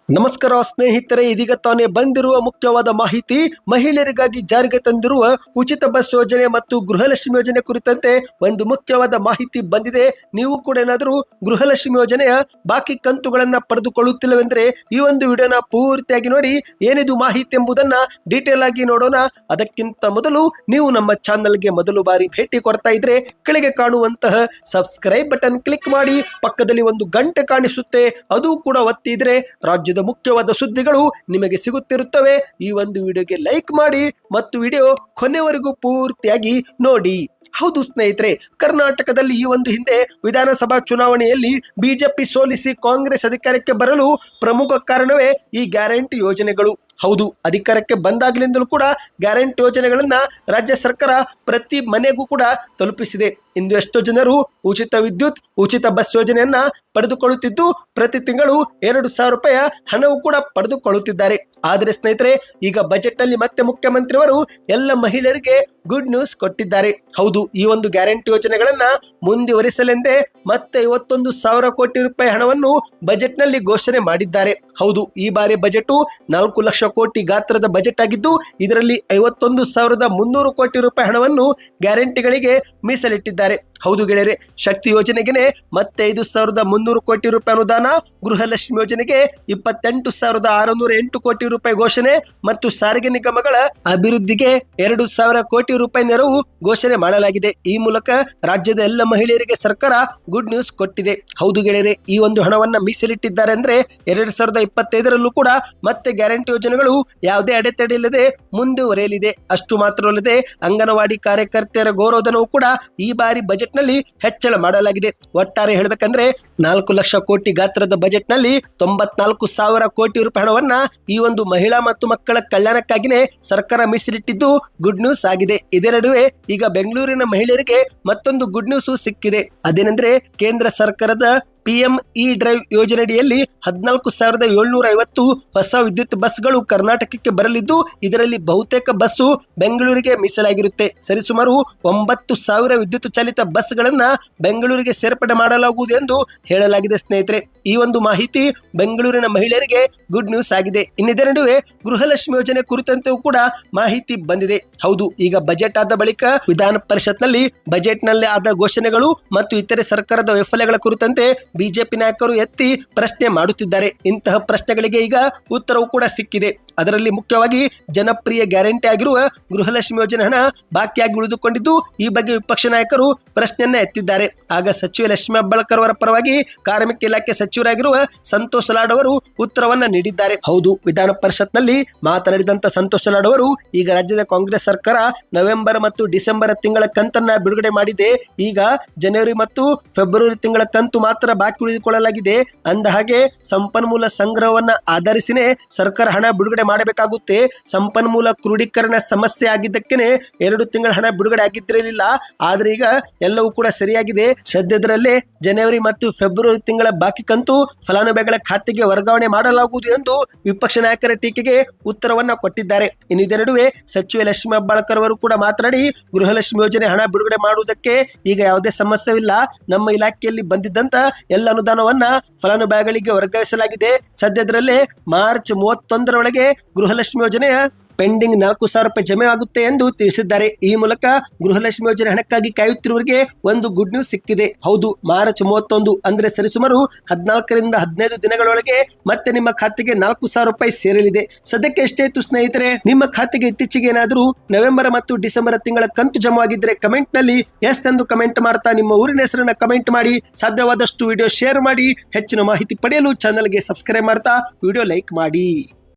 ನಮಸ್ಕಾರ ಸ್ನೇಹಿತರೆ, ಇದೀಗ ತಾನೇ ಬಂದಿರುವ ಮುಖ್ಯವಾದ ಮಾಹಿತಿ. ಮಹಿಳೆಯರಿಗಾಗಿ ಜಾರಿಗೆ ತಂದಿರುವ ಉಚಿತ ಬಸ್ ಯೋಜನೆ ಮತ್ತು ಗೃಹಲಕ್ಷ್ಮಿ ಯೋಜನೆ ಕುರಿತಂತೆ ಒಂದು ಮುಖ್ಯವಾದ ಮಾಹಿತಿ ಬಂದಿದೆ. ನೀವು ಕೂಡ ಏನಾದರೂ ಗೃಹಲಕ್ಷ್ಮಿ ಯೋಜನೆಯ ಬಾಕಿ ಕಂತುಗಳನ್ನ ಪಡೆದುಕೊಳ್ಳುತ್ತಿಲ್ಲವೆಂದರೆ ಈ ಒಂದು ವಿಡಿಯೋನ ಪೂರ್ತಿಯಾಗಿ ನೋಡಿ. ಏನಿದು ಮಾಹಿತಿ ಎಂಬುದನ್ನ ಡೀಟೇಲ್ ಆಗಿ ನೋಡೋಣ. ಅದಕ್ಕಿಂತ ಮೊದಲು ನೀವು ನಮ್ಮ ಚಾನಲ್ಗೆ ಮೊದಲು ಬಾರಿ ಭೇಟಿ ಕೊಡ್ತಾ ಇದ್ರೆ ಕೆಳಗೆ ಕಾಣುವಂತಹ ಸಬ್ಸ್ಕ್ರೈಬ್ ಬಟನ್ ಕ್ಲಿಕ್ ಮಾಡಿ, ಪಕ್ಕದಲ್ಲಿ ಒಂದು ಗಂಟೆ ಕಾಣಿಸುತ್ತೆ, ಅದು ಕೂಡ ಒತ್ತಿದ್ರೆ ರಾಜ್ಯದ ಮುಖ್ಯವಾದ ಸುದ್ದಿಗಳು ನಿಮಗೆ ಸಿಗುತ್ತಿರುತ್ತವೆ. ಈ ಒಂದು ವಿಡಿಯೋಗೆ ಲೈಕ್ ಮಾಡಿ ಮತ್ತು ವಿಡಿಯೋ ಕೊನೆವರೆಗೂ ಪೂರ್ತಿಯಾಗಿ ನೋಡಿ. ಹೌದು ಸ್ನೇಹಿತರೆ, ಕರ್ನಾಟಕದಲ್ಲಿ ಈ ಒಂದು ಹಿಂದೆ ವಿಧಾನಸಭಾ ಚುನಾವಣೆಯಲ್ಲಿ ಬಿಜೆಪಿ ಸೋಲಿಸಿ ಕಾಂಗ್ರೆಸ್ ಅಧಿಕಾರಕ್ಕೆ ಬರಲು ಪ್ರಮುಖ ಕಾರಣವೇ ಈ ಗ್ಯಾರಂಟಿ ಯೋಜನೆಗಳು. ಹೌದು, ಅಧಿಕಾರಕ್ಕೆ ಬಂದಾಗಲಿಂದಲೂ ಕೂಡ ಗ್ಯಾರಂಟಿ ಯೋಜನೆಗಳನ್ನ ರಾಜ್ಯ ಸರ್ಕಾರ ಪ್ರತಿ ಮನೆಗೂ ಕೂಡ ತಲುಪಿಸಿದೆ. ಇಂದು ಎಷ್ಟೋ ಜನರು ಉಚಿತ ವಿದ್ಯುತ್, ಉಚಿತ ಬಸ್ ಯೋಜನೆಯನ್ನ ಪಡೆದುಕೊಳ್ಳುತ್ತಿದ್ದು ಪ್ರತಿ ತಿಂಗಳು 2,000 ರೂಪಾಯಿ ಹಣವು ಕೂಡ ಪಡೆದುಕೊಳ್ಳುತ್ತಿದ್ದಾರೆ. ಆದರೆ ಸ್ನೇಹಿತರೆ, ಈಗ ಬಜೆಟ್ ನಲ್ಲಿ ಮತ್ತೆ ಮುಖ್ಯಮಂತ್ರಿಯವರು ಎಲ್ಲ ಮಹಿಳೆಯರಿಗೆ ಗುಡ್ ನ್ಯೂಸ್ ಕೊಟ್ಟಿದ್ದಾರೆ. ಹೌದು, ಈ ಒಂದು ಗ್ಯಾರಂಟಿ ಯೋಜನೆಗಳನ್ನ ಮುಂದುವರಿಸಲೆಂದೇ ಮತ್ತೆ 51,000 ಕೋಟಿ ರೂಪಾಯಿ ಹಣವನ್ನು ಬಜೆಟ್ ನಲ್ಲಿ ಘೋಷಣೆ ಮಾಡಿದ್ದಾರೆ. ಹೌದು, ಈ ಬಾರಿ ಬಜೆಟ್ 4 ಲಕ್ಷ ಕೋಟಿ ಗಾತ್ರದ ಬಜೆಟ್ ಆಗಿದ್ದು ಇದರಲ್ಲಿ 51,300 ಕೋಟಿ ರೂಪಾಯಿ ಹಣವನ್ನು ಗ್ಯಾರಂಟಿಗಳಿಗೆ ಮೀಸಲಿಟ್ಟಿದ್ದಾರೆ. ಹೌದು ಗೆಳೆಯರೆ, ಶಕ್ತಿ ಯೋಜನೆಗೆ ಮತ್ತೆ 5,300 ಕೋಟಿ ರೂಪಾಯಿ ಅನುದಾನ, ಗೃಹಲಕ್ಷ್ಮಿ ಯೋಜನೆಗೆ 28,608 ಕೋಟಿ ರೂಪಾಯಿ ಘೋಷಣೆ ಮತ್ತು ಸಾರಿಗೆ ನಿಗಮಗಳ ಅಭಿವೃದ್ಧಿಗೆ 2,000 ಕೋಟಿ ರೂಪಾಯಿ ನೆರವು ಘೋಷಣೆ ಮಾಡಲಾಗಿದೆ. ಈ ಮೂಲಕ ರಾಜ್ಯದ ಎಲ್ಲ ಮಹಿಳೆಯರಿಗೆ ಸರ್ಕಾರ ಗುಡ್ ನ್ಯೂಸ್ ಕೊಟ್ಟಿದೆ. ಹೌದು ಗೆಳೆಯರೆ, ಈ ಒಂದು ಹಣವನ್ನ ಮೀಸಲಿಟ್ಟಿದ್ದಾರೆ ಅಂದ್ರೆ 2025ರಲ್ಲೂ ಕೂಡ ಮತ್ತೆ ಗ್ಯಾರಂಟಿ ಯೋಜನೆಗಳು ಯಾವುದೇ ಅಡೆತಡೆ ಇಲ್ಲದೆ ಮುಂದುವರೆಯಲಿದೆ. ಅಷ್ಟು ಮಾತ್ರವಲ್ಲದೆ ಅಂಗನವಾಡಿ ಕಾರ್ಯಕರ್ತೆಯರ ಗೌರವಧನವು ಕೂಡ ಈ ಬಾರಿ ಬಜೆಟ್ ನಲ್ಲಿ ಹೆಚ್ಚಳ ಮಾಡಲಾಗಿದೆ. ಒಟ್ಟಾರೆ ಹೇಳಬೇಕಂದ್ರೆ 4 ಲಕ್ಷ ಕೋಟಿ ಗಾತ್ರದ ಬಜೆಟ್ ನಲ್ಲಿ 94,000 ಕೋಟಿ ರೂಪಾಯಿ ಹಣವನ್ನ ಈ ಒಂದು ಮಹಿಳಾ ಮತ್ತು ಮಕ್ಕಳ ಕಲ್ಯಾಣಕ್ಕಾಗಿನೇ ಸರ್ಕಾರ ಮೀಸಲಿಟ್ಟಿದ್ದು ಗುಡ್ ನ್ಯೂಸ್ ಆಗಿದೆ. ಇದೇ ನಡುವೆ ಈಗ ಬೆಂಗಳೂರಿನ ಮಹಿಳೆಯರಿಗೆ ಮತ್ತೊಂದು ಗುಡ್ ನ್ಯೂಸ್ ಸಿಕ್ಕಿದೆ. ಅದೇನೆಂದ್ರೆ ಕೇಂದ್ರ ಸರ್ಕಾರದ PME ಡ್ರೈವ್ ಯೋಜನೆಯಡಿಯಲ್ಲಿ 14,750 ಹೊಸ ವಿದ್ಯುತ್ ಬಸ್ಗಳು ಕರ್ನಾಟಕಕ್ಕೆ ಬರಲಿದ್ದು ಇದರಲ್ಲಿ ಬಹುತೇಕ ಬಸ್ಸು ಬೆಂಗಳೂರಿಗೆ ಮೀಸಲಾಗಿರುತ್ತೆ. ಸರಿಸುಮಾರು 9,000 ವಿದ್ಯುತ್ ಚಾಲಿತ ಬಸ್ಗಳನ್ನ ಬೆಂಗಳೂರಿಗೆ ಸೇರ್ಪಡೆ ಮಾಡಲಾಗುವುದು ಎಂದು ಹೇಳಲಾಗಿದೆ. ಸ್ನೇಹಿತರೆ, ಈ ಒಂದು ಮಾಹಿತಿ ಬೆಂಗಳೂರಿನ ಮಹಿಳೆಯರಿಗೆ ಗುಡ್ ನ್ಯೂಸ್ ಆಗಿದೆ. ಇನ್ನಿದೇ ನಡುವೆ ಗೃಹಲಕ್ಷ್ಮಿ ಯೋಜನೆ ಕುರಿತಂತೆಯೂ ಕೂಡ ಮಾಹಿತಿ ಬಂದಿದೆ. ಹೌದು, ಈಗ ಬಜೆಟ್ ಆದ ಬಳಿಕ ವಿಧಾನ ಪರಿಷತ್ನಲ್ಲಿ ಬಜೆಟ್ ನಲ್ಲಿ ಆದ ಘೋಷಣೆಗಳು ಮತ್ತು ಇತರೆ ಸರ್ಕಾರದ ವೈಫಲ್ಯಗಳ ಕುರಿತಂತೆ ಬಿಜೆಪಿ ನಾಯಕರು ಎತ್ತಿ ಪ್ರಶ್ನೆ ಮಾಡುತ್ತಿದ್ದಾರೆ. ಇಂತಹ ಪ್ರಶ್ನೆಗಳಿಗೆ ಈಗ ಉತ್ತರವೂ ಕೂಡ ಸಿಕ್ಕಿದೆ. ಅದರಲ್ಲಿ ಮುಖ್ಯವಾಗಿ ಜನಪ್ರಿಯ ಗ್ಯಾರಂಟಿ ಆಗಿರುವ ಗೃಹಲಕ್ಷ್ಮಿ ಯೋಜನೆ ಹಣ ಬಾಕಿಯಾಗಿ ಉಳಿದುಕೊಂಡಿದ್ದು ಈ ಬಗ್ಗೆ ವಿಪಕ್ಷ ನಾಯಕರು ಪ್ರಶ್ನೆಯನ್ನ ಎತ್ತಿದ್ದಾರೆ. ಆಗ ಸಚಿವೆ ಲಕ್ಷ್ಮಿ ಹೆಬ್ಬಾಳ್ಕರ್ ಅವರ ಪರವಾಗಿ ಕಾರ್ಮಿಕ ಇಲಾಖೆ ಸಚಿವರಾಗಿರುವ ಸಂತೋಷ್ ಲಾಡ್ ಅವರು ಉತ್ತರವನ್ನ ನೀಡಿದ್ದಾರೆ. ಹೌದು, ವಿಧಾನ ಪರಿಷತ್ನಲ್ಲಿ ಮಾತನಾಡಿದಂತ ಸಂತೋಷ್ ಲಾಡ್ ಅವರು ಈಗ ರಾಜ್ಯದ ಕಾಂಗ್ರೆಸ್ ಸರ್ಕಾರ ನವೆಂಬರ್ ಮತ್ತು ಡಿಸೆಂಬರ್ ತಿಂಗಳ ಕಂತನ್ನ ಬಿಡುಗಡೆ ಮಾಡಿದೆ. ಈಗ ಜನವರಿ ಮತ್ತು ಫೆಬ್ರವರಿ ತಿಂಗಳ ಕಂತು ಮಾತ್ರ ಬಾಕಿ ಉಳಿದುಕೊಳ್ಳಲಾಗಿದೆ. ಅಂದ ಹಾಗೆ ಸಂಪನ್ಮೂಲ ಸಂಗ್ರಹವನ್ನ ಆಧರಿಸಿನೇ ಸರ್ಕಾರ ಹಣ ಬಿಡುಗಡೆ ಮಾಡಬೇಕಾಗುತ್ತೆ. ಸಂಪನ್ಮೂಲ ಕ್ರೋಢೀಕರಣ ಸಮಸ್ಯೆ ಆಗಿದ್ದಕ್ಕೇನೆ 2 ತಿಂಗಳ ಹಣ ಬಿಡುಗಡೆ ಆಗಿದ್ದಿರಲಿಲ್ಲ. ಆದ್ರೆ ಈಗ ಎಲ್ಲವೂ ಕೂಡ ಸರಿಯಾಗಿದೆ. ಸದ್ಯದರಲ್ಲೇ ಜನವರಿ ಮತ್ತು ಫೆಬ್ರವರಿ ತಿಂಗಳ ಬಾಕಿ ಕಂತು ಫಲಾನುಭವಿಗಳ ಖಾತೆಗೆ ವರ್ಗಾವಣೆ ಮಾಡಲಾಗುವುದು ಎಂದು ವಿಪಕ್ಷ ನಾಯಕರ ಟೀಕೆಗೆ ಉತ್ತರವನ್ನ ಕೊಟ್ಟಿದ್ದಾರೆ. ಇನ್ನು ಇದರ ನಡುವೆ ಸಚಿವೆ ಲಕ್ಷ್ಮಿ ಹೆಬ್ಬಾಳ್ಕರ್ ಅವರು ಕೂಡ ಮಾತನಾಡಿ ಗೃಹಲಕ್ಷ್ಮಿ ಯೋಜನೆ ಹಣ ಬಿಡುಗಡೆ ಮಾಡುವುದಕ್ಕೆ ಈಗ ಯಾವುದೇ ಸಮಸ್ಯೆವಿಲ್ಲ. ನಮ್ಮ ಇಲಾಖೆಯಲ್ಲಿ ಬಂದಿದ್ದಂತ ಎಲ್ಲ ಅನುದಾನವನ್ನ ಫಲಾನುಭವಿಗಳಿಗೆ ವರ್ಗಾಯಿಸಲಾಗಿದೆ. ಸದ್ಯದರಲ್ಲೇ ಮಾರ್ಚ್ 31ರೊಳಗೆ ಗೃಹಲಕ್ಷ್ಮಿ ಯೋಜನೆಯ ಪೆಂಡಿಂಗ್ 4,000 ರೂಪಾಯಿ ಜಮೆ ಆಗುತ್ತೆ ಎಂದು ತಿಳಿಸಿದ್ದಾರೆ. ಈ ಮೂಲಕ ಗೃಹಲಕ್ಷ್ಮಿ ಯೋಜನೆ ಹಣಕ್ಕಾಗಿ ಕಾಯುತ್ತಿರುವವರಿಗೆ ಒಂದು ಗುಡ್ ನ್ಯೂಸ್ ಸಿಕ್ಕಿದೆ. ಹೌದು, ಮಾರ್ಚ್ 31 ಅಂದ್ರೆ ಸರಿಸುಮಾರು 14ರಿಂದ 15 ದಿನಗಳೊಳಗೆ ಮತ್ತೆ ನಿಮ್ಮ ಖಾತೆಗೆ 4,000 ರೂಪಾಯಿ ಸೇರಲಿದೆ. ಸದ್ಯಕ್ಕೆ ಎಷ್ಟೇ ಇತ್ತು ಸ್ನೇಹಿತರೆ, ನಿಮ್ಮ ಖಾತೆಗೆ ಇತ್ತೀಚೆಗೆ ಏನಾದರೂ ನವೆಂಬರ್ ಮತ್ತು ಡಿಸೆಂಬರ್ ತಿಂಗಳ ಕಂತು ಜಮವಾಗಿದ್ರೆ ಕಮೆಂಟ್ ನಲ್ಲಿ ಎಸ್ ಎಂದು ಕಮೆಂಟ್ ಮಾಡ್ತಾ ನಿಮ್ಮ ಊರಿನ ಹೆಸರನ್ನ ಕಮೆಂಟ್ ಮಾಡಿ. ಸಾಧ್ಯವಾದಷ್ಟು ವಿಡಿಯೋ ಶೇರ್ ಮಾಡಿ. ಹೆಚ್ಚಿನ ಮಾಹಿತಿ ಪಡೆಯಲು ಚಾನಲ್ಗೆ ಸಬ್ಸ್ಕ್ರೈಬ್ ಮಾಡ್ತಾ ವಿಡಿಯೋ ಲೈಕ್ ಮಾಡಿ.